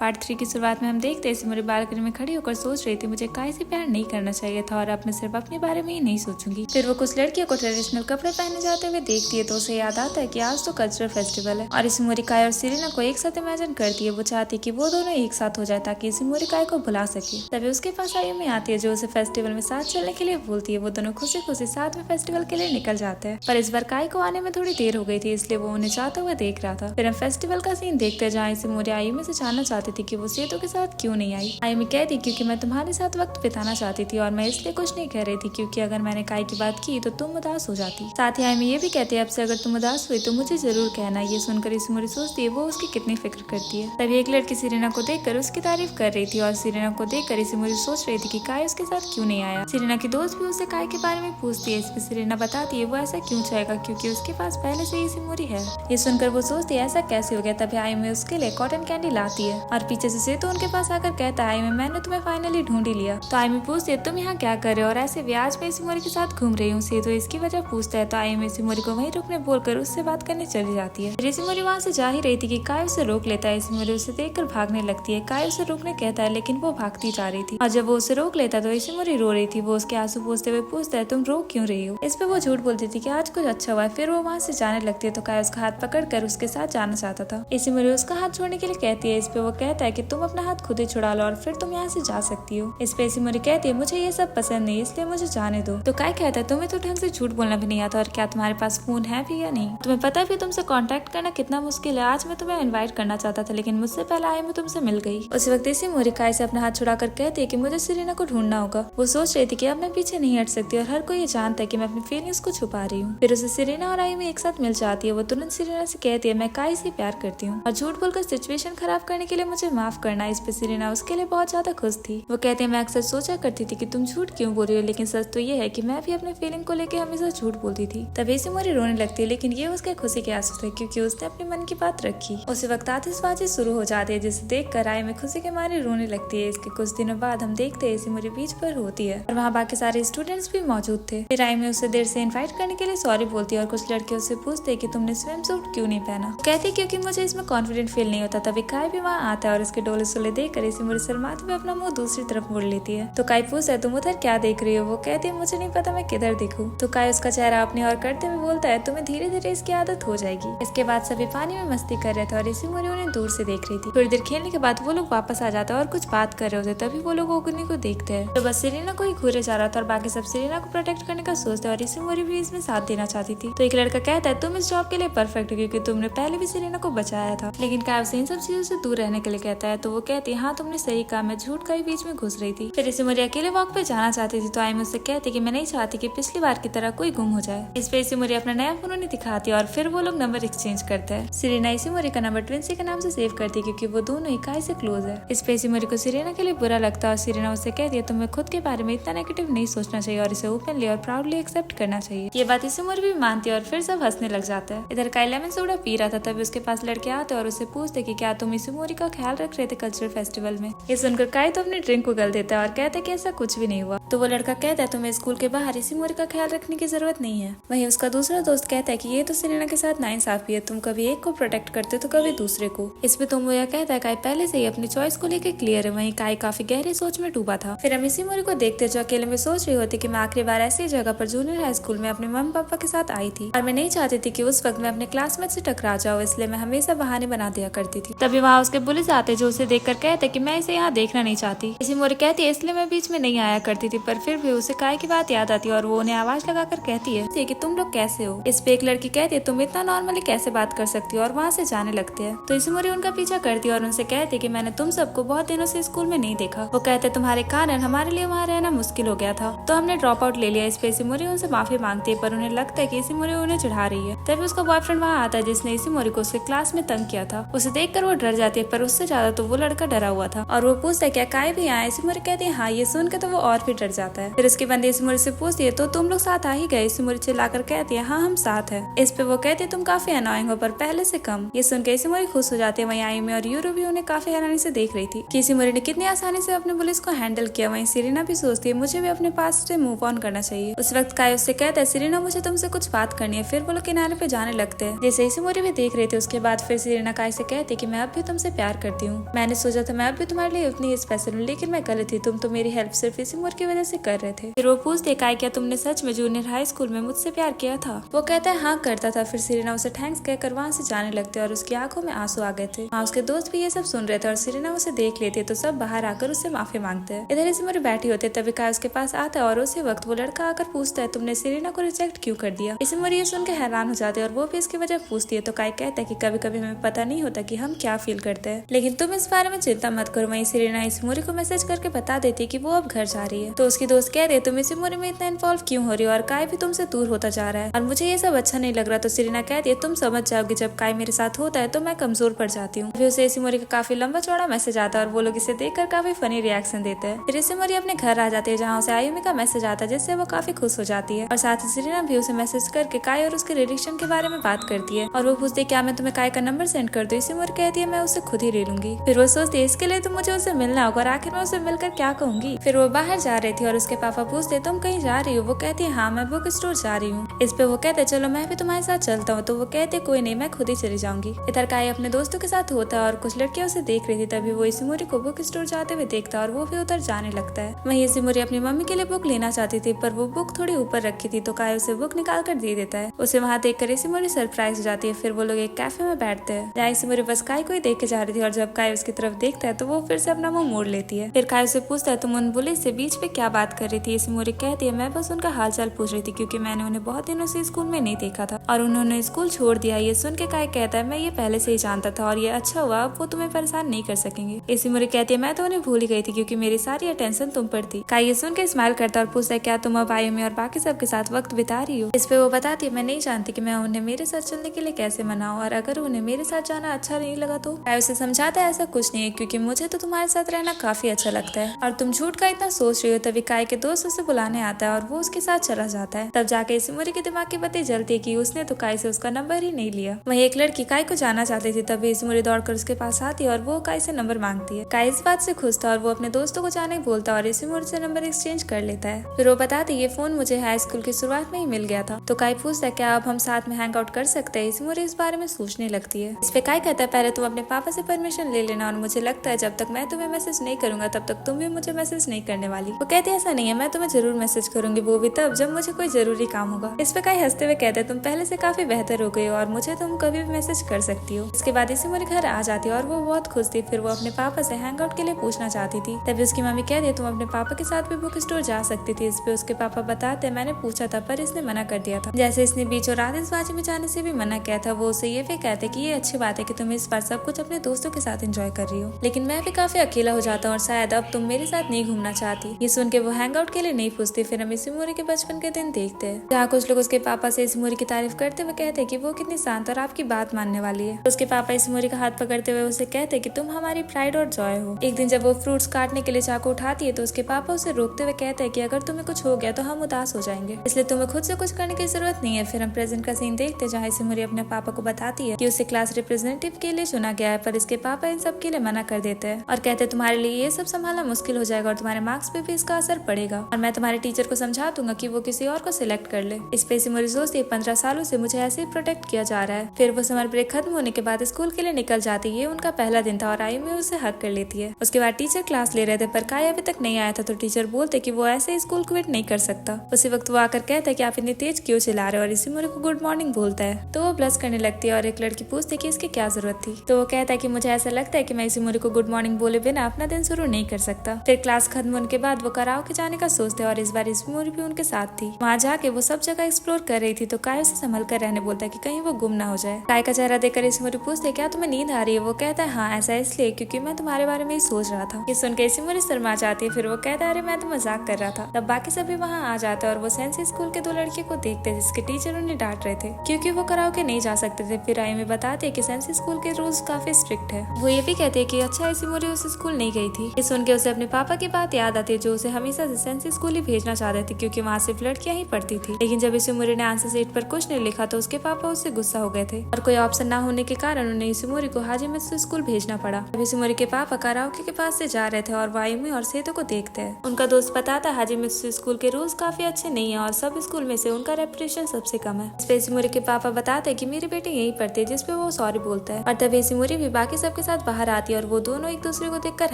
Part 3 की शुरुआत में हम देखते हैं सिमोरी बालकनी में खड़ी होकर सोच रही थी मुझे काई से प्यार नहीं करना चाहिए था और अब मैं सिर्फ अपने बारे में ही नहीं सोचूंगी। फिर वो कुछ लड़कियों को ट्रेडिशनल कपड़े पहने जाते हुए देखती है तो उसे याद आता है कि आज तो कल्चरल फेस्टिवल है और सिमोरी काय और सेरेना को एक साथ इमेजिन करती है। वो चाहती है कि वो दोनों एक साथ हो जाए ताकि सिमोरी काय को भुला सके। तभी उसके पास आयुमी आती है जो उसे फेस्टिवल में साथ चलने के लिए बोलती है। वो दोनों खुशी खुशी साथ में फेस्टिवल के लिए निकल जाते हैं, पर इस बार काय को आने में थोड़ी देर हो गई थी इसलिए वो उन्हें चाहते हुए देख रहा था। फिर हम फेस्टिवल का सीन देखते हैं जहाँ सिमोरी आयुमी से जानना चाहती थी कि वो सेतु के साथ क्यों नहीं आई। आयुमी कहती क्योंकि मैं तुम्हारे साथ वक्त बिताना चाहती थी और मैं इसलिए कुछ नहीं कह रही थी क्योंकि अगर मैंने काय की बात की तो तुम उदास हो जाती। साथ ही आयुमी ये भी कहती है अब से अगर तुम उदास हुई तो मुझे जरूर कहना। ये सुनकर सिमोरी सोचती है वो उसकी कितनी फिक्र करती है। तभी एक लड़की सेरेना को देखकर उसकी तारीफ कर रही थी और सेरेना को देखकर सिमोरी सोच रही थी कि काय उसके साथ क्यों नहीं आया। सेरेना की दोस्त भी उससे काय के बारे में पूछती है। इस पर सेरेना बताती है वो ऐसा क्यों चाहेगा क्योंकि उसके पास पहले से ही सिमोरी है। ये सुनकर वो सोचती है ऐसा कैसे हो गया। तभी आयुमी उसके लिए कॉटन कैंडी लाती है और पीछे से सेतु उनके पास आकर कहता है मैंने तुम्हें फाइनली ढूंढ ही लिया। तो आयुमी पूछती है तुम यहाँ क्या कर रहे हो और ऐसे ब्याज में सिमोरी के साथ घूम रही हूँ। सेतु इसकी वजह पूछता है तो आयुमी सिमोरी को वहीं रुकने बोलकर उससे बात करने चली जाती है। सिमोरी वहाँ से जा ही रही थी कि काय उसे रोक लेता है। सिमोरी उसे देखकर भागने लगती है। काय उसे रोकने कहता है लेकिन वो भागती जा रही थी और जब वो उसे रोक लेता तो सिमोरी रो रही थी। वो उसके आंसू पोंछते हुए पूछता है तुम रो क्यों रही हो। इस पे वो झूठ बोलती थी कि आज कुछ अच्छा हुआ है। फिर वो वहाँ से जाने लगती है तो काय उसका हाथ पकड़ कर उसके साथ जाना चाहता था। सिमोरी उसका हाथ छोड़ने के लिए कहती है। इस पे वो कहता है कि तुम अपना हाथ खुद ही छुड़ा लो और फिर तुम यहाँ से जा सकती हो। इस पे सिमोरी कहती है मुझे ये सब पसंद नहीं इसलिए मुझे जाने दो। तो काय कहता है तुम्हें तो ढंग से झूठ बोलना भी नहीं आता और क्या तुम्हारे पास फोन है भी या नहीं। तुम्हें पता भी तुमसे कांटेक्ट करना कितना मुश्किल है। आज मैं तुम्हें इनवाइट करना चाहता था लेकिन मुझसे पहले आए मैं तुमसे मिल गई। उसी वक्त सिमोरी काय से अपना हाथ छुड़ाकर कहती है कि मुझे सेरेना को ढूंढना होगा। वो सोच रही थी कि अब मैं पीछे नहीं हट सकती और हर कोई ये जानता है कि मैं अपनी फीलिंग्स को छुपा रही हूँ। फिर उसे सेरेना और आयुमी एक साथ मिल जाती है। वो तुरंत सेरेना से कहती है मैं काय से प्यार करती हूँ और झूठ बोलकर सिचुएशन खराब करने के लिए मुझे माफ करना। इस पे सेरेना उसके लिए बहुत ज्यादा खुश थी। वो कहते हैं मैं अक्सर सोचा करती थी कि तुम झूठ क्यों बोल रही हो लेकिन सच तो ये है कि मैं भी अपने फीलिंग को लेकर हमेशा झूठ बोलती थी। तभी सिमोरी रोने लगती है लेकिन ये उसके खुशी के आंसू थे क्योंकि उसने अपने मन की बात रखी। उसी वक्त आतिशबाजी शुरू हो जाती है जिसे देखकर आयुमी खुशी के मारे रोने लगती है। इसके कुछ दिनों बाद हम देखते हैं सिमोरी बीच पर होती है और वहाँ बाकी सारे स्टूडेंट्स भी मौजूद थे। फिर आयुमी उसे देर से इनवाइट करने के लिए सॉरी बोलती है और कुछ लड़के उससे पूछते हैं कि तुमने स्विम सूट क्यों नहीं पहना। कहती क्योंकि मुझे इसमें कॉन्फिडेंट फील नहीं होता। तभी काय भी वहाँ आता है और इसके डोले सोले देखकर सिमोरी शर्माते हुए अपना मुंह दूसरी तरफ मोड़ लेती है। तो काय पूछता है तुम उधर क्या देख रही हो। वो कहती है मुझे नहीं पता मैं किधर देखूं। तो काय उसका चेहरा अपनी ओर करते हुए बोलता है तुम्हें धीरे धीरे इसकी आदत हो जाएगी। इसके बाद सभी पानी में मस्ती कर रहे थे और सिमोरी उन्हें दूर से देख रही थी। थोड़ी देर खेलने के बाद वो लोग वापस आ जाते हैं और कुछ बात कर रहे होते तभी वो लोग ओगनी को देखते हैं। तो बस सेरेना को ही घूरे जा रहा था और बाकी सब सेरेना को प्रोटेक्ट करने का सोचते हैं और सिमोरी भी इसमें साथ देना चाहती थी। तो एक लड़का कहता है तुम इस जॉब के लिए परफेक्ट हो क्योंकि तुमने पहले भी सेरेना को बचाया था। लेकिन काय उसे इन सब चीजों से दूर रहने के लिए कहता है। तो वो कहती है हाँ तुमने सही कहा मैं झूठ का ही बीच में घुस रही थी। फिर सिमोरी अकेले वॉक पे जाना चाहती थी तो आई मुझसे कहती कि मैं नहीं चाहती कि पिछली बार की तरह कोई गुम हो जाए। इस पे सिमोरी अपना नया फोन उन्हें दिखाती है और फिर वो लोग नंबर एक्सचेंज करते हैं। सेरेना सिमोरी का नंबर ट्विंसी के नाम से सेव करती है क्योंकि वो दोनों ही काय से क्लोज है। इस पे सिमोरी को सेरेना के लिए बुरा लगता है और सेरेना उससे कहती है तुम्हें खुद के बारे में इतना नेगेटिव नहीं सोचना चाहिए और इसे ओपनली और प्राउडली एक्सेप्ट करना चाहिए। ये बात सिमोरी भी मानती है और फिर सब हंसने लग जाता है। इधर काय लेमन सोडा पी रहा था तभी उसके पास लड़के आते और उससे पूछते कि क्या तुम सिमोरी का ख्याल रख रहे थे कल्चरल फेस्टिवल में। ये सुनकर काय तो अपनी ड्रिंक को गल देता है और कहता है कि ऐसा कुछ भी नहीं हुआ। तो वो लड़का कहता है तुम्हें स्कूल के बाहर सिमोरी का ख्याल रखने की जरूरत नहीं है। वहीं उसका दूसरा दोस्त कहता है कि ये तो सेरेना के साथ नाइंसाफी है। तुम कभी एक को प्रोटेक्ट करते तो कभी दूसरे को। इसमें तुम यह कहता है काय पहले से ही अपनी चॉइस को लेकर क्लियर है। वहीं काय काफी गहरी सोच में डूबा था। फिर हम सिमोरी को देखते जो अकेले में सोच रही होती कि मैं आखिरी बार ऐसी जगह पर जूनियर हाई स्कूल में अपने मम्मी पापा के साथ आई थी और मैं नहीं चाहती थी कि उस वक्त मैं अपने क्लासमेट से टकरा जाऊँ इसलिए मैं हमेशा बहाने बना दिया करती थी। तभी वहाँ उसके पुलिस आते जो उसे देखकर कहते कि मैं इसे यहाँ देखना नहीं चाहती। सिमोरी कहती है इसलिए मैं बीच में नहीं आया करती थी पर फिर भी उसे काय की बात याद आती है और वो उन्हें आवाज लगाकर कहती है कि तुम लोग कैसे हो। इस पे एक लड़की कहती है तुम इतना नॉर्मली कैसे बात कर सकती हो और वहाँ से जाने लगते हैं। तो सिमोरी उनका पीछा करती है और उनसे कहती है कि मैंने तुम सबको बहुत दिनों से स्कूल में नहीं देखा। वो कहते तुम्हारे कारण हमारे लिए वहाँ रहना मुश्किल हो गया था तो हमने ड्रॉप आउट ले लिया। इस पे सिमोरी उनसे माफी मांगती है पर उन्हें लगता है कि सिमोरी उन्हें चढ़ा रही है। तभी उसका बॉयफ्रेंड वहाँ आता है जिसने सिमोरी को उसके क्लास में तंग किया था। उसे देखकर वो डर जाती है पर उससे ज्यादा तो वो लड़का डरा हुआ था और वो पूछता है क्या काय भी आए। सिमोरी कहती है हाँ। ये सुन के तो वो और भी डर जाता है। फिर उसके बंदे सिमोरी से पूछती है तो तुम लोग साथ आ ही गए। सिमोरी चिल्लाकर कहती है हाँ हम साथ है। इस पे वो कहती है तुम काफी अनोइंग हो पर पहले से कम। ये सुन के सिमोरी खुश हो जाती है। वहीं आयुमी और यूरो भी उन्हें काफी हैरानी से देख रही थी कि सिमोरी ने कितनी आसानी से अपने पुलिस को हैंडल किया। वहीं सेरेना भी सोचती है मुझे भी अपने पास से मूव ऑन करना चाहिए। उस वक्त काय उससे कहता है सेरेना मुझे तुमसे कुछ बात करनी है। फिर वो लोग किनारे पे जाने लगते हैं। जैसे सिमोरी भी देख रहे थे उसके बाद फिर सेरेना काय से कहती है कि मैं अब भी तुमसे प्यार करती करती हूँ। मैंने सोचा था मैं अब भी तुम्हारे लिए उतनी स्पेशल हूँ, लेकिन मैं गलत थी। तुम तो मेरी हेल्प सिर्फ इसी उम्र की वजह से कर रहे थे। फिर वो पूछते काय क्या तुमने सच में जूनियर हाई स्कूल में मुझसे प्यार किया था? वो कहता है हाँ करता था। फिर सेरेना उसे थैंक्स कहकर वहाँ से जाने लगते और उसकी आंखों में आंसू आ गए थे। हाँ, उसके दोस्त भी ये सब सुन रहे थे और सेरेना उसे देख लेती है तो सब बाहर आकर उससे माफी मांगते हैं। इधर इसी बैठी होती है तभी काय उसके पास आता है और उसी वक्त वो लड़का आकर पूछता है तुमने सेरेना को रिजेक्ट क्यों कर दिया? इसी ये सुन के हैरान हो जाते हैं और वो भी इसकी वजह पूछती है तो काय कहता है कि कभी कभी हमें पता नहीं होता कि हम क्या फील करते हैं, लेकिन तुम इस बारे में चिंता मत करो। वहीं सेरेना इसी को मैसेज करके बता देती है कि वो अब घर जा रही है। तो उसकी दोस्त कहते तुम इसी में इतना इन्वॉल्व क्यों हो रही हो और काय भी तुमसे दूर होता जा रहा है और मुझे ये सब अच्छा नहीं लग रहा। तो सेरेना कहती है तुम समझ जाओगी जब काय मेरे साथ होता है तो मैं कमजोर पड़ जाती हूँ। फिर उसे इसी का काफी लंबा चौड़ा मैसेज आता है और वो लोग इसे देखकर काफी फनी रिएक्शन देते हैं। फिर इसी अपने घर आ जाती है जहाँ उसे आयुमी का मैसेज आता है जिससे वो काफी खुश हो जाती है और साथ ही सेरेना भी उसे मैसेज करके काय और उसके रिलेशन के बारे में बात करती है और वो पूछती है क्या मैं तुम्हें काय का नंबर सेंड कर दूं? इसी कहती है मैं उसे खुद ही ले लूंगी। फिर वो सोचती है इसके लिए तो मुझे उससे मिलना होगा और आखिर में उसे मिलकर क्या कहूंगी। फिर वो बाहर जा रही थी और उसके पापा पूछते तुम कहीं जा रही हो? वो कहती है हाँ मैं बुक स्टोर जा रही हूँ। इस पे वो कहते चलो मैं भी तुम्हारे साथ चलता हूँ। तो वो कहते कोई नहीं मैं खुद ही चली जाऊंगी। इधर काय अपने दोस्तों के साथ होता है और कुछ लड़कियां उसे देख रही थी तभी वो इसी को बुक स्टोर जाते हुए देखता है और वो भी उधर जाने लगता है। वहीं इसी अपनी मम्मी के लिए बुक लेना चाहती थी पर वो बुक थोड़ी ऊपर रखी थी तो काय उसे बुक निकाल कर दे देता है। उसे वहाँ देखकर इसी सरप्राइज हो जाती है। फिर वो लोग एक कैफे में बैठते हैं जहाँ इसी बस काय को ही देख के जा रही थी और जब काय उसकी तरफ देखता है तो वो फिर से अपना मुंह मोड़ लेती है। फिर काय उसे पूछता है तुम उन बुलेट से बीच पे क्या बात कर रही थी? इसी कहती है मैं बस उनका हालचाल पूछ रही थी क्योंकि मैंने उन्हें बहुत दिनों से स्कूल में नहीं देखा था और उन्होंने स्कूल छोड़ दिया। ये सुन के काय कहता है मैं ये पहले से ही जानता था और ये अच्छा हुआ अब वो तुम्हें परेशान नहीं कर सकेंगे। इसी कहती है मैं तो उन्हें भूल ही गई थी क्योंकि मेरी सारी अटेंशन तुम पर थी। काय ये सुन के स्माइल करता और पूछता है क्या तुम अब आयुमी और बाकी सबके साथ वक्त बिता रही हो? इस पे वो बताती है मैं नहीं जानती कि मैं उन्हें मेरे साथ चलने के लिए कैसे मनाऊं और अगर उन्हें मेरे साथ जाना अच्छा नहीं लगा तो। काय उसे समझाता है ऐसा कुछ नहीं है क्योंकि मुझे तो तुम्हारे साथ रहना काफी अच्छा लगता है और तुम झूठ का इतना सोच रही हो। तभी काय के दोस्त उसे बुलाने आता है और वो उसके साथ चला जाता है। तब जाके इसी के दिमाग की बत्ती जलती है कि उसने तो काय से उसका नंबर ही नहीं लिया। वहीं एक लड़की काय को जाना चाहती थी तभी इसी दौड़कर उसके पास आती है और वो काय से नंबर मांगती है। काय इस बात से खुश था और वो अपने दोस्तों को जाने बोलता और इसी से नंबर एक्सचेंज कर लेता है। फिर वो बताती ये फोन मुझे हाई स्कूल की शुरुआत में ही मिल गया था। तो काय पूछता है क्या अब हम साथ में हैंग आउट कर सकते हैं? इसी इस बारे में सोचने लगती है। इस पे काय कहता है पहले तुम अपने पापा से परमिशन ले लेना और मुझे लगता है जब तक मैं तुम्हें मैसेज नहीं करूंगा तब तक तुम भी मुझे मैसेज नहीं करने वाली। वो कहते ऐसा नहीं है मैं तुम्हें जरूर मैसेज करूंगी, वो भी तब जब मुझे कोई जरूरी काम होगा। इस पे काय हंसते हुए कहते तुम पहले से काफी बेहतर हो गई हो और मुझे तुम कभी भी मैसेज कर सकती हो। इसके बाद इसी मेरे घर आ जाती है और वो बहुत खुश थी। फिर वो अपने पापा से हैंग आउट के लिए पूछना चाहती थी तभी उसकी मम्मी कहती है तुम अपने पापा के साथ भी बुक स्टोर जा सकती थी। इस पे उसके पापा बताते मैंने पूछा था पर इसने मना कर दिया था। जैसे इसने बीच और आतिशबाजी में जाने से भी मना किया था वो उसे ये भी कहते कि ये अच्छी बात है कि तुम इस बार सब कुछ अपने दोस्तों के साथ एंजॉय कर रही हो, लेकिन मैं भी काफी अकेला हो जाता हूँ और शायद अब तुम मेरे साथ नहीं घूमना चाहती। ये सुन के वो हैंग आउट के लिए नहीं पूछती। फिर हम इसी के बचपन के दिन देखते हैं जहाँ कुछ लोग उसके पापा से इसी की तारीफ करते हुए कहते हैं कि वो कितनी शांत और आपकी बात मानने वाली है। उसके पापा इसी का हाथ पकड़ते हुए उसे कहते हैं कि तुम हमारी प्राइड और जॉय हो। एक दिन जब वो फ्रूट्स काटने के लिए चाकू उठाती है तो उसके पापा उसे रोकते हुए कहते हैं कि अगर तुम्हें कुछ हो गया तो हम उदास हो जाएंगे, इसलिए तुम्हें खुद से कुछ करने की जरूरत नहीं है। फिर हम प्रेजेंट का सीन देखते हैं जहाँ इसी अपने पापा को बताती है कि उसे क्लास रिप्रेजेंटेटिव के लिए चुना गया है पर इसके पापा इन सब के लिए मना कर देते हैं और कहते हैं तुम्हारे लिए ये सब संभालना मुश्किल हो जाएगा और तुम्हारे मार्क्स पे भी इसका असर पड़ेगा और मैं तुम्हारे टीचर को समझा दूंगा कि वो किसी और को सिलेक्ट कर ले। इस पे सिमोरी सोचती है 15 सालों से मुझे ऐसे ही प्रोटेक्ट किया जा रहा है। फिर वो समर ब्रेक खत्म होने के बाद स्कूल के लिए निकल जाती है। ये उनका पहला दिन था और आयुमी उसे हक कर लेती है। उसके बाद टीचर क्लास ले रहे थे पर काय अभी तक नहीं आया था तो टीचर बोलते कि वो ऐसे स्कूल क्विट नहीं कर सकता। उसी वक्त वो आकर कहता है कि आप इतनी तेज क्यों चिल्ला रहे हो और इसी को गुड मॉर्निंग बोलता है तो वो ब्लश करने लगती है और एक लड़की पूछती है कि इसकी क्या जरूरत थी। तो वो कहता है कि मुझे ऐसा लगता है कि मैं इसी को गुड मॉर्निंग बोले बिना अपना दिन शुरू नहीं कर सकता। फिर क्लास खत्म होने के बाद वो कराओके जाने का सोचते और इस बार इसी भी उनके साथ थी। वहाँ जाके वो सब जगह एक्सप्लोर कर रही थी तो काय उसे संभल कर रहने बोलता है कि कहीं वो गुम ना हो जाए। काय का चेहरा देखकर इसी पूछते क्या तुम्हें नींद आ रही है? वो कहता है हाँ ऐसा इसलिए क्योंकि मैं तुम्हारे बारे में ही सोच रहा था। ये सुनकर इसी शर्मा जाती है। फिर वो कहता है अरे मैं तो मजाक कर रहा था। तब बाकी सभी वहाँ आ जाते और वो सेंसी स्कूल के 2 लड़कियों को देखते जिसके टीचर उन्हें डांट रहे थे क्योंकि वो कराओके नहीं जा सकते थे। फिर आयुमी बताते कि सेंसी स्कूल के रूल्स काफी स्ट्रिक्ट है। वो ये भी कहते हैं कि अच्छा इसी उस स्कूल नहीं गई थी। ये सुन के उसे अपने पापा की बात याद आती है जो उसे हमेशा से सेंसी स्कूल ही भेजना चाहते थे क्योंकि वहाँ सिर्फ लड़कियां ही पढ़ती थी। लेकिन जब इसी ने आंसर शीट पर कुछ नहीं लिखा तो उसके पापा उससे गुस्सा हो गए थे और कोई ऑप्शन ना होने के कारण उन्हें इसी को हाजी मित्सु स्कूल भेजना पड़ा। अब इसी के पापा कराओके के पास से जा रहे थे और वायुमी और सेतो को देखते हैं। उनका दोस्त बताता है हाजी मित्सु स्कूल के रूल्स काफी अच्छे नहीं है और सब स्कूल में से उनका रेपुटेशन सबसे कम है। इस पे इसी के पापा बताते हैं कि मेरी बेटी यही पढ़ती है जिसपे वो सॉरी बोलता है और तभी इसी भी बाकी सब सबके साथ बाहर आती है और वो दोनों एक दूसरे को देखकर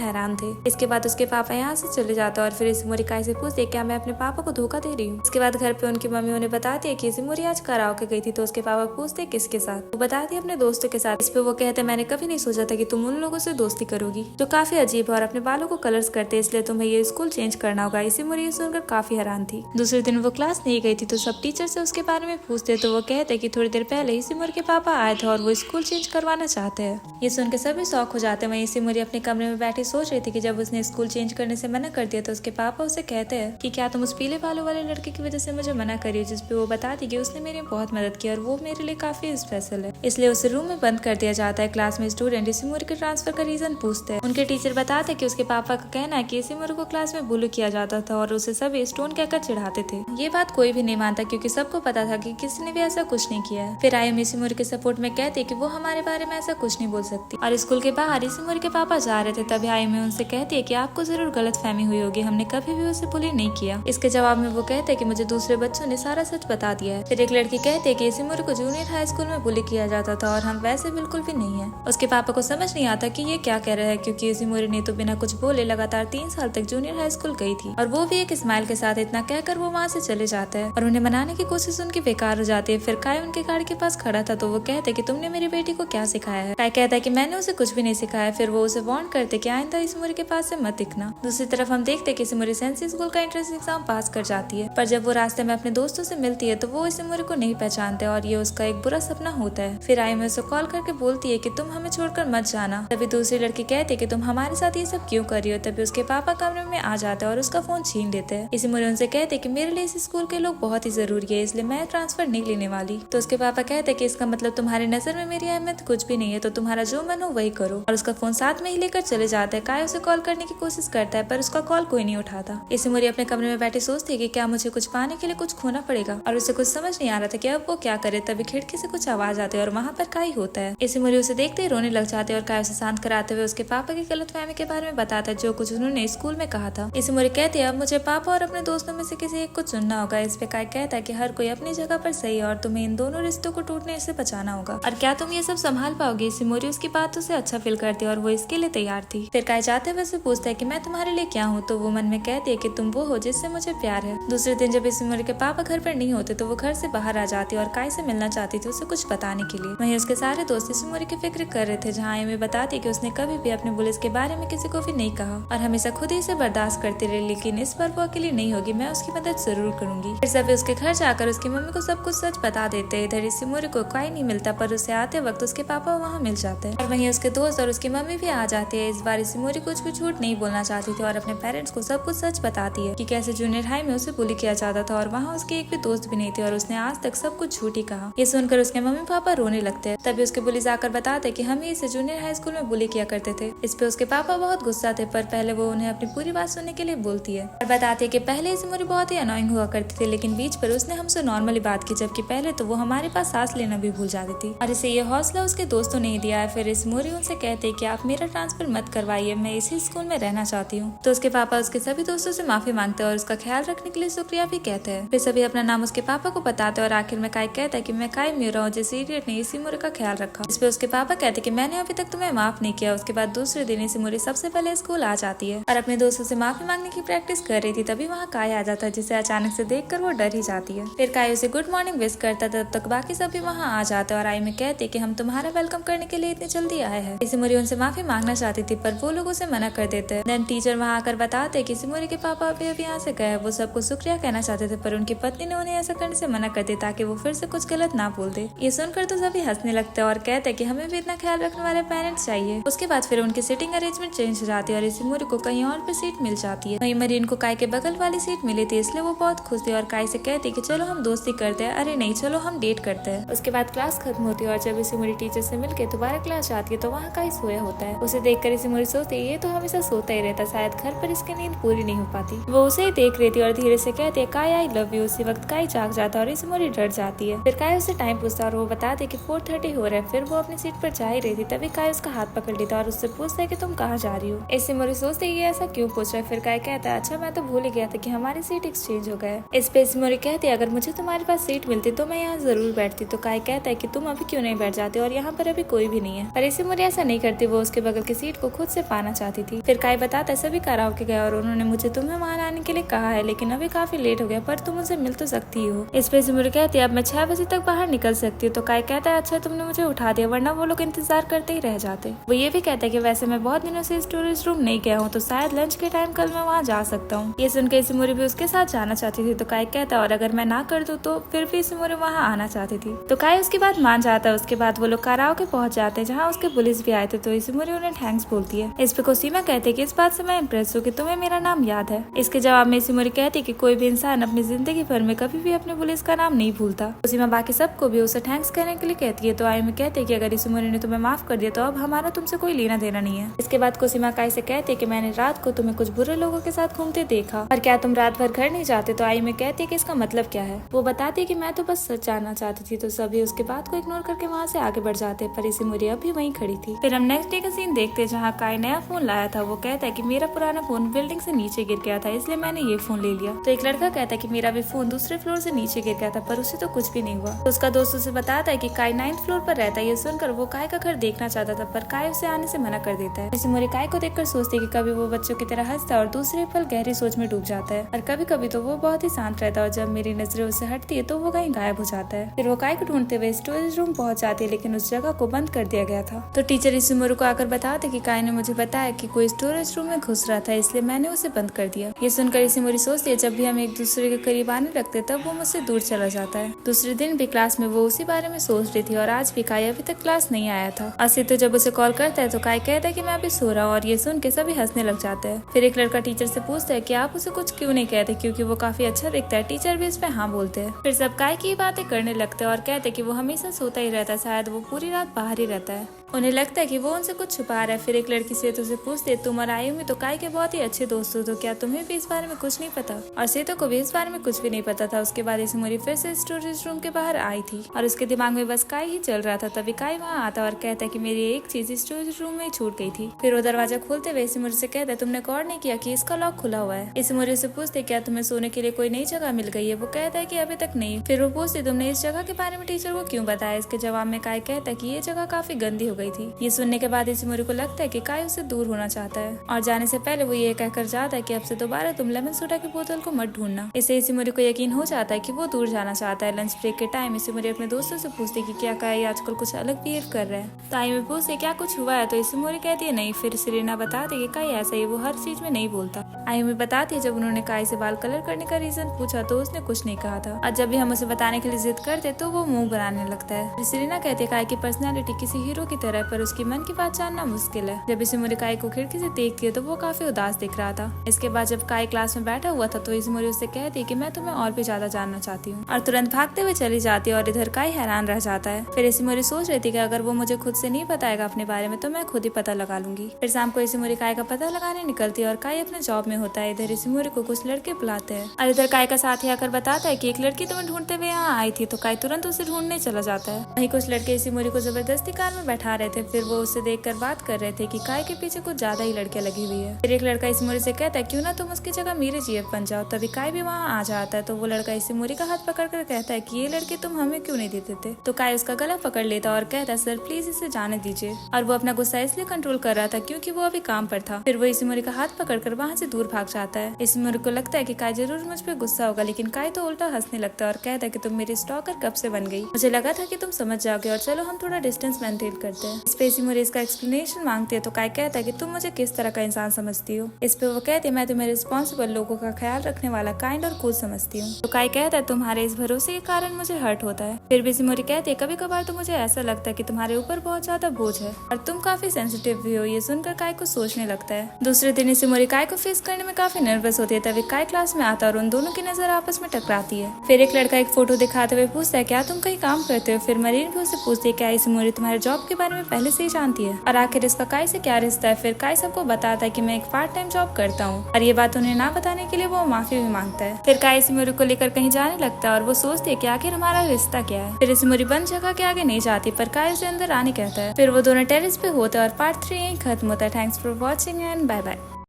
हैरान थे। इसके बाद उसके पापा यहाँ से चले जाते हैं और फिर इशिमोरी काई से पूछते क्या मैं अपने पापा को धोखा दे रही हूँ। इसके बाद घर पे उनकी मम्मी उन्हें बताती है कि इशिमोरी आज कराओके गई थी। तो उसके पापा पूछते किसके साथ, वो बताती है अपने दोस्तों के साथ। इस पे वो कहते मैंने कभी नहीं सोचा था कि तुम उन लोगों से दोस्ती करोगी जो काफी अजीब है और अपने बालों को कलर्स करते, इसलिए तुम्हें ये स्कूल चेंज करना होगा। इशिमोरी ये सुनकर काफी हैरान थी। दूसरे दिन वो क्लास नहीं गई थी तो सब टीचर से उसके बारे में पूछते तो वो कहते कि थोड़ी देर पहले इशिमोरी के पापा आए थे और वो स्कूल चेंज करवाना चाहते हैं। ये सुनकर सभी शौक हो जाते हैं। वहीं इशिमोरी अपने कमरे में बैठी सोच रही थी कि जब उसने स्कूल चेंज करने से मना कर दिया तो उसके पापा उसे कहते हैं कि क्या तुम उस पीले बालों वाले लड़के की वजह से मुझे मना करी, जिसपे वो बताती कि उसने मेरी बहुत मदद की और वो मेरे लिए काफी स्पेशल है, इसलिए उसे रूम में बंद कर दिया जाता है। क्लास में स्टूडेंट इशिमोरी के ट्रांसफर का रीजन पूछते हैं। उनके टीचर बताते कि उसके पापा का कहना है कि इशिमोरी को क्लास में बुली किया जाता था और उसे सभी स्टोन कहकर चिढ़ाते थे। ये बात कोई भी नहीं मानता क्योंकि सबको पता था कि किसी ने भी ऐसा कुछ नहीं किया है। फिर आयुम इशिमोरी के सपोर्ट में कहते कि वो हमारे बारे में ऐसा कुछ नहीं बोल सकती। और स्कूल के बाहर इशिमोरी के पापा जा रहे थे तभी आयुम उनसे कहती है कि आपको जरूर गलतफहमी हुई होगी, हमने कभी भी उसे बुली नहीं किया। इसके जवाब में वो कहते हैं कि मुझे दूसरे बच्चों ने सारा सच बता दिया है। फिर एक लड़की कहती है कि इशिमोरी को जूनियर हाई स्कूल में बुली किया जाता था और हम वैसे बिल्कुल भी नहीं है। उसके पापा को समझ नहीं आता कि ये क्या कह रहा है क्योंकि इशिमोरी ने तो बिना कुछ बोले लगातार 3 साल तक जूनियर हाई स्कूल गई थी और वो भी एक स्माइल के साथ। इतना कहकर वो वहाँ से चले जाता है और उन्हें मनाने की कोशिश उनकी बेकार हो जाती है। फिर काय उनके गाड़ी के पास खड़ा था तो वो कहते कि तुमने मेरी बेटी को क्या सिखाया है। काय कहता है कि मैंने उसे कुछ भी नहीं सिखाया। फिर वो उसे वार्न करते कि आइंदा इशिमोरी के पास से मत दिखना। दूसरी तरफ हम देखते कि इशिमोरी सेंसी स्कूल का एंट्रेंस एग्जाम पास कर जाती है, पर जब वो रास्ते में अपने दोस्तों से मिलती है तो वो इशिमोरी को नहीं पहचानते और ये उसका एक बुरा सपना होता है। फिर आयुम उसे कॉल करके बोलती है कि तुम हमें छोड़कर मत जाना। तभी दूसरी लड़की कहती है कि तुम हमारे साथ ये सब क्यों कर रही हो। तभी उसके पापा कमरे में आ जाते हैं और उसका फोन छीन लेते हैं। इशिमोरी उनसे कहते कि मेरे लिए इस स्कूल के लोग बहुत ही जरूरी है, इसलिए मैं ट्रांसफर नहीं लेने वाली। तो उसके पापा कहते हैं कि इसका मतलब तुम्हारी नजर में मेरी अहमियत कुछ भी नहीं है, तो तुम्हारा जो मन हो वही करो। और उसका फोन साथ में ही लेकर चले जाता है। काय उसे कॉल करने की कोशिश करता है पर उसका कॉल कोई नहीं उठाता। इशिमोरी अपने कमरे में बैठी सोचती है कि क्या मुझे कुछ पाने के लिए कुछ खोना पड़ेगा और उसे कुछ समझ नहीं आ रहा था कि अब वो क्या करे। तभी खिड़की से कुछ आवाज आती है और वहाँ पर काय होता है। इशिमोरी उसे देखते ही रोने लग जाते हैं और काय उसे शांत कराते हुए उसके पापा की गलतफहमी के बारे में बताता है जो कुछ उन्होंने स्कूल में कहा था। इशिमोरी कहती है अब मुझे पापा और अपने दोस्तों में से किसी एक को चुनना होगा। इस पे काय कहता है कि हर कोई अपनी जगह पर सही है और तुम्हें इन दोनों रिश्तों को टूटने से बचाना होगा और क्या तुम ये सब संभाल पाओगे। इशिमोरी उसकी बातों से अच्छा फील करती है और वो इसके लिए तैयार थी। फिर काय जाते हुए पूछता है कि मैं तुम्हारे लिए क्या हूँ। तो वो मन में कहती है कि तुम वो हो जिससे मुझे प्यार है। दूसरे दिन जब इशिमोरी के पापा घर पर नहीं होते तो वो घर से बाहर आ जाती है और काय से मिलना चाहती थी उसे कुछ बताने के लिए। वहीं उसके सारे दोस्त इशिमोरी की फिक्र कर रहे थे, जहाँ आयुमी बताती है कि उसने कभी भी अपने पुलिस के बारे में किसी को भी नहीं कहा और हमेशा खुद ही से बर्दाश्त करती रही, लेकिन इस बार वो अकेली नहीं होगी, मैं उसकी मदद जरूर करूंगी। फिर सभी उसके घर जाकर उसकी मम्मी को सब कुछ सच बता देते हैं। इधर इशिमोरी को काय नहीं मिलता पर उसे आते वक्त उसके पापा वहाँ मिल जाते हैं और वहीं उसके दोस्त और उसकी मम्मी भी आ जाती है। इस बार इशिमोरी कुछ भी झूठ नहीं बोलना चाहती थी और अपने पेरेंट्स को सब कुछ सच बताती है कि कैसे जूनियर हाई में उसे बुली किया जाता था और वहाँ उसके एक भी दोस्त भी नहीं थे और उसने आज तक सब कुछ झूठ ही कहा। ये सुनकर उसके मम्मी पापा रोने लगते हैं। तभी उसके पुलिस आकर बताते कि हम ही इसे जूनियर हाई स्कूल में बुली किया करते थे। इस पे उसके पापा बहुत गुस्सा थे पर पहले वो उन्हें अपनी पूरी बात सुनने के लिए बोलती है और बताती है कि पहले इशिमोरी बहुत ही अनोइंग हुआ करती थी, लेकिन बीच पर उसने हमसे नॉर्मली बात की, जबकि पहले तो वो हमारे पास सांस लेना भी भूल जाती थी और इसे ये हौसला उसके दोस्तों ने ही दिया है। फिर इशिमोरी उनसे कहते हैं कि आप मेरा ट्रांसफर मत करवाइए, मैं इसी स्कूल में रहना चाहती हूँ। तो उसके पापा उसके सभी दोस्तों से माफी मांगते हैं और उसका ख्याल रखने के लिए शुक्रिया भी कहते हैं। फिर सभी अपना नाम उसके पापा को बताते हैं और आखिर में काय कहता है कि मैं काय म्यूरा हूँ जिस इडियट ने इशिमोरी का ख्याल रखा। इस पे उसके पापा कहते कि मैंने अभी तक तुम्हें माफ नहीं किया। उसके बाद दूसरे दिन इशिमोरी सबसे पहले स्कूल आ जाती है और अपने दोस्तों से माफी मांगने की प्रैक्टिस कर रही थी। तभी वहाँ काय आ जाता है जिसे अचानक से देखकर वो डर ही जाती है। फिर काय उसे गुड मॉर्निंग विश करता है, तब तक बाकी सभी वहाँ आ जाते हैं और आई में कहते कि हम तुम्हारा वेलकम करने के लिए इतनी जल्दी आए हैं। इशिमोरी उनसे माफी मांगना चाहती थी पर वो लोग उसे मना कर देते हैं। देन टीचर वहाँ आकर बताते कि इशिमोरी के पापा अभी यहाँ से गए। वो सबको शुक्रिया कहना चाहते थे पर उनकी पत्नी ने उन्हें ऐसा करने से मना कर दिया ताकि वो फिर से कुछ गलत ना बोल दे। ये सुनकर तो सभी हंसने लगते हैं और कहते हैं कि हमें भी इतना ख्याल रखने वाले पेरेंट्स चाहिए। उसके बाद फिर उनकी सीटिंग अरेंजमेंट चेंज हो जाती है और इशिमोरी को कहीं और पे सीट मिल जाती है। वहीं मरीन को काय के बगल वाली सीट मिली थी, इसलिए वो बहुत खुश थी और काय से कहती कि चलो हम दोस्ती करते हैं। अरे नहीं, चलो हम डेट करते हैं। उसके बाद क्लास खत्म होती है और जब इशिमोरी टीचर से मिलकर दोबारा क्लास जाती है तो वहाँ काय सोया होता है। उसे देखकर इशिमोरी सोचती है ये तो हमेशा सोता ही रहता, शायद घर पर इसकी नींद पूरी नहीं हो पाती। वो उसे ही देख रही थी और धीरे से कहती है काय आई लव यू। उसी वक्त काय जाग जाता है और इशिमोरी डर जाती है। फिर काय उससे टाइम पूछता है और वो बताती है कि 4:30 हो रहा है। फिर वो अपनी सीट पर जा ही रही थी तभी काय उसका हाथ पकड़ लेता और उससे पूछता है कि तुम कहाँ जा रही हो। इशिमोरी सोचती है ये ऐसा क्यों पूछ रहा है। फिर काय कहता है अच्छा मैं तो भूल ही गया था कि हमारी सीट एक्सचेंज हो गए। इस पे इशिमोरी कहती है अगर मुझे तुम्हारे पास सीट मिलती तो मैं यहाँ जरूर बैठती। तो काय कहता है कि तुम अभी क्यों नहीं बैठ जाते और यहाँ पर अभी कोई भी नहीं है। पर इशिमोरी इसिमोरी ऐसा नहीं करती, वो उसके बगल की सीट को खुद से पाना चाहती थी। फिर काई बताता है सभी कराओके गए और उन्होंने मुझे तुम्हें वहाँ आने के लिए कहा है, लेकिन अभी काफी लेट हो गया, पर तुम मुझसे मिल तो सकती हो। इस पे इसिमोरी कहती है अब मैं 6 बजे तक बाहर निकल सकती हूँ। तो काई कहता है अच्छा तुमने मुझे उठा दिया, वरना वो लोग इंतजार करते ही रह जाते। वो ये भी कहता है कि वैसे मैं बहुत दिनों से स्टोरेज रूम नहीं गया हूँ, तो शायद लंच के टाइम कल मैं वहाँ जा सकता हूँ। ये सुनकर इसिमोरी भी उसके साथ जाना चाहती थी। तो काई कहता है और अगर मैं ना कर दूँ तो फिर भी इसिमोरी वहाँ आना चाहती थी। तो काई उसकी बात मान जाता है। उसके बाद वो लोग कराओके पहुंच जाते हैं जहाँ उसके पुलिस भी आए थे। तो इसिमोरी उन्हें थैंक्स बोलती है। इस पे कोसीमा कहते कि इस बात से मैं इम्प्रेस हूँ कि तुम्हें मेरा नाम याद है। इसके जवाब में इसिमोरी कहती कि कोई भी इंसान अपनी जिंदगी भर में कभी भी अपने पुलिस का नाम नहीं भूलता। कोसीमा बाकी सबको भी उसे थैंक्स करने के लिए कहती है। तो आयुमी कहते कि अगर इसिमोरी ने तुम्हें माफ कर दिया तो अब हमारा तुमसे कोई लेना देना नहीं है। इसके बाद कोसीमा काई से कहते कि मैंने रात को तुम्हें कुछ बुरे लोगों के साथ घूमते देखा, और क्या तुम रात भर घर नहीं जाते? तो आयुमी कहती है कि इसका मतलब क्या है। वो बताती है कि मैं तो बस सच जानना चाहती थी। तो सभी उसके बात को इग्नोर करके वहाँ से आगे बढ़ जाते हैं, पर इसिमोरी अभी वहीं खड़ी थी। फिर हम नेक्स्ट डे का सीन देखते हैं जहाँ काई नया फोन लाया था। वो कहता है कि मेरा पुराना फोन बिल्डिंग से नीचे गिर गया था, इसलिए मैंने ये फोन ले लिया। तो एक लड़का कहता है कि मेरा भी फोन दूसरे फ्लोर से नीचे गिर गया था, पर उसे तो कुछ भी नहीं हुआ। तो उसका दोस्त उसे बताता है कि काई 9th फ्लोर पर रहता है। ये सुनकर वो काई का घर देखना चाहता था, पर काई उसे आने से मना कर देता है। इसिमोरी काई को देखकर सोचती है कि कभी वो बच्चों की तरह हंसता है और दूसरे पल गहरी सोच में डूब जाता है, और कभी कभी तो वो बहुत ही शांत रहता है, और जब मेरी नजरें उससे हटती है तो वो कहीं गायब हो जाता है। फिर वो काई को ढूंढते हुए स्टोरेज रूम पहुंच जाती है, लेकिन उस जगह को बंद कर दिया गया था। तो टीचर इसिमोरी को आकर बताते कि काई ने मुझे बताया कि कोई स्टोरेज रूम में घुस रहा था, इसलिए मैंने उसे बंद कर दिया। ये सुनकर इसिमोरी सोचती है जब भी हम एक दूसरे के करीब आने लगते तब वो मुझसे दूर चला जाता है। दूसरे दिन भी क्लास में वो उसी बारे में सोच रही थी, और आज भी काई अभी तक क्लास नहीं आया था। तो जब उसे कॉल करता है तो काई कहता है कि मैं अभी सो रहा हूँ, और ये सुन के सभी हंसने लग जाते हैं। फिर एक लड़का टीचर से पूछता है कि आप उसे कुछ क्यों नहीं कहते, क्योंकि वो काफी अच्छा दिखता है। टीचर भी इस पे हाँ बोलते हैं। फिर सब काई की बातें करने लगते हैं और कहते हैं कि वो हमेशा सोता ही रहता है, शायद वो पूरी रात बाहर ही रहता है। उन्हें लगता है कि वो उनसे कुछ छुपा रहा है। फिर एक लड़की सेतो से पूछते तुम और आयुमी तो काई के बहुत ही अच्छे दोस्त हो, तो क्या तुम्हें भी इस बारे में कुछ नहीं पता? और सेतो को भी इस बारे में कुछ भी नहीं पता था। उसके बाद इसिमोरी फिर से स्टोरेज रूम के बाहर आई थी और उसके दिमाग में बस काई ही चल रहा था। तभी काई वहाँ आता और कहता है कि मेरी एक चीज स्टोरेज रूम में ही छूट गई थी। फिर वो दरवाजा खोलते हुए इसिमोरी से कहता है तुमने गौर नहीं किया कि इसका लॉक खुला हुआ है? इसिमोरी से पूछते क्या तुम्हें सोने के लिए कोई नई जगह मिल गई है? वो कहता है कि अभी तक नहीं। फिर वो पूछती तुमने इस जगह के बारे में टीचर को क्यों बताया? इसके जवाब में काई कहता है कि ये जगह काफी गंदी हो गई थी। ये सुनने के बाद इसिमोरी को लगता है कि काई उससे दूर होना चाहता है, और जाने से पहले वो ये कहकर जाता है कि अब से दोबारा तुम लेमन सोडा की बोतल को मत ढूंढना। इससे इसिमोरी को यकीन हो जाता है कि वो दूर जाना चाहता है। लंच ब्रेक के टाइम इसिमोरी अपने दोस्तों से पूछती कि क्या काई आजकल कुछ अलग बिहेव कर रहा है। तो आयुमी पूछते क्या कुछ हुआ है? तो इसिमोरी कहती है नहीं। फिर सेरेना बताती कि काई ऐसा ही, वो हर चीज में नहीं बोलता। आयुमी बताती है जब उन्होंने काई से बाल कलर करने का रीजन पूछा तो उसने कुछ नहीं कहा था, और जब भी हम उसे बताने के लिए जिद करते तो वो मुंह बनाने लगता है। सेरेना कहती है काई की पर्सनैलिटी किसी हीरो की तरह, पर उसकी मन की बात जानना मुश्किल है। जब इसिमोरी काई को खिड़की से देखती है तो वो काफी उदास दिख रहा था। इसके बाद जब काई क्लास में बैठा हुआ था तो इसिमोरी उससे कहती है कि मैं तुम्हें और भी ज्यादा जानना चाहती हूँ, और तुरंत भागते हुए चली जाती है। और इधर काई हैरान रह जाता है। फिर इसिमोरी सोच रही थी कि अगर वो मुझे खुद से नहीं बताएगा अपने बारे में तो मैं खुद ही पता लगा लूंगी। फिर शाम को इसिमोरी काई का पता लगाने निकलती है और काई अपने जॉब में होता है। इधर इसिमोरी को कुछ लड़के बुलाते हैं, और इधर काई का साथी आकर बताता है कि एक लड़की तुम्हें ढूंढते हुए यहाँ आई थी। तो काई तुरंत उसे ढूंढने चला जाता है। वहीं कुछ लड़के इसिमोरी को जबरदस्ती कार में बैठा रहे थे। फिर वो उसे देखकर बात कर रहे थे कि काई के पीछे कुछ ज्यादा ही लड़कियां लगी हुई है। फिर एक लड़का इसिमोरी से कहता है क्यों ना तुम उसकी जगह मेरे जीएफ बन जाओ। तभी काई भी वहाँ आ जाता है। तो वो लड़का इसिमोरी का हाथ पकड़कर कहता है कि ये लड़की तुम हमें क्यों नहीं देते थे? तो काई उसका गला पकड़ लेता और कहता है सर प्लीज इसे जाने दीजिए। और वो अपना गुस्सा इसलिए कंट्रोल कर रहा था क्योंकि वो अभी काम पर था। फिर वो इसिमोरी का हाथ पकड़कर वहाँ से दूर भाग जाता है। इसिमोरी को लगता है कि काई जरूर मुझ पर गुस्सा होगा, लेकिन काई तो उल्टा हंसने लगता है और कहता है कि तुम मेरी स्टॉकर कब से बन गई? मुझे लगा था कि तुम समझ जाओगे, और चलो हम थोड़ा डिस्टेंस मेंटेन करते हैं। इस पे इसिमोरी इसका एक्सप्लेनेशन मांगती है। तो काई कहता है कि तुम मुझे किस तरह का इंसान समझती हो? इस पे वो कहती है मैं तुम्हें रिस्पॉन्सिबल, लोगों का ख्याल रखने वाला, काइंड और कूल समझती हूँ। तो काई कहता है तुम्हारे इस भरोसे के कारण मुझे हर्ट होता है। फिर भी इसिमोरी कहती है कभी कभार तो मुझे ऐसा लगता है कि तुम्हारे ऊपर बहुत ज्यादा बोझ है और तुम काफी सेंसिटिव भी हो। ये सुनकर काई को सोचने लगता है। दूसरे दिन इसिमोरी काई को फेस करने में काफी नर्वस होती है। तभी काई क्लास में आता है और उन दोनों की नजर आपस में टकराती है। फिर एक लड़का एक फोटो दिखाते हुए पूछता है क्या तुम कहीं काम करते हो? फिर मरीन भी उससे पूछती है क्या इसिमोरी तुम्हारे जॉब के बारे में पहले से ही जानती है, और आखिर इसका काई से क्या रिश्ता है? फिर काई सबको बताता है कि मैं एक पार्ट टाइम जॉब करता हूँ, और ये बात उन्हें ना बताने के लिए वो माफी भी मांगता है। फिर काई इसिमोरी को लेकर कहीं जाने लगता है और वो सोचती है कि आखिर हमारा रिश्ता क्या है। फिर इसिमोरी बंद जगह के आगे नहीं जाती, पर काई उसे अंदर आने कहता है। फिर वो दोनों टेरेस पे होते हैं और पार्ट 3 यहीं खत्म होता है। Thanks for watching and bye bye.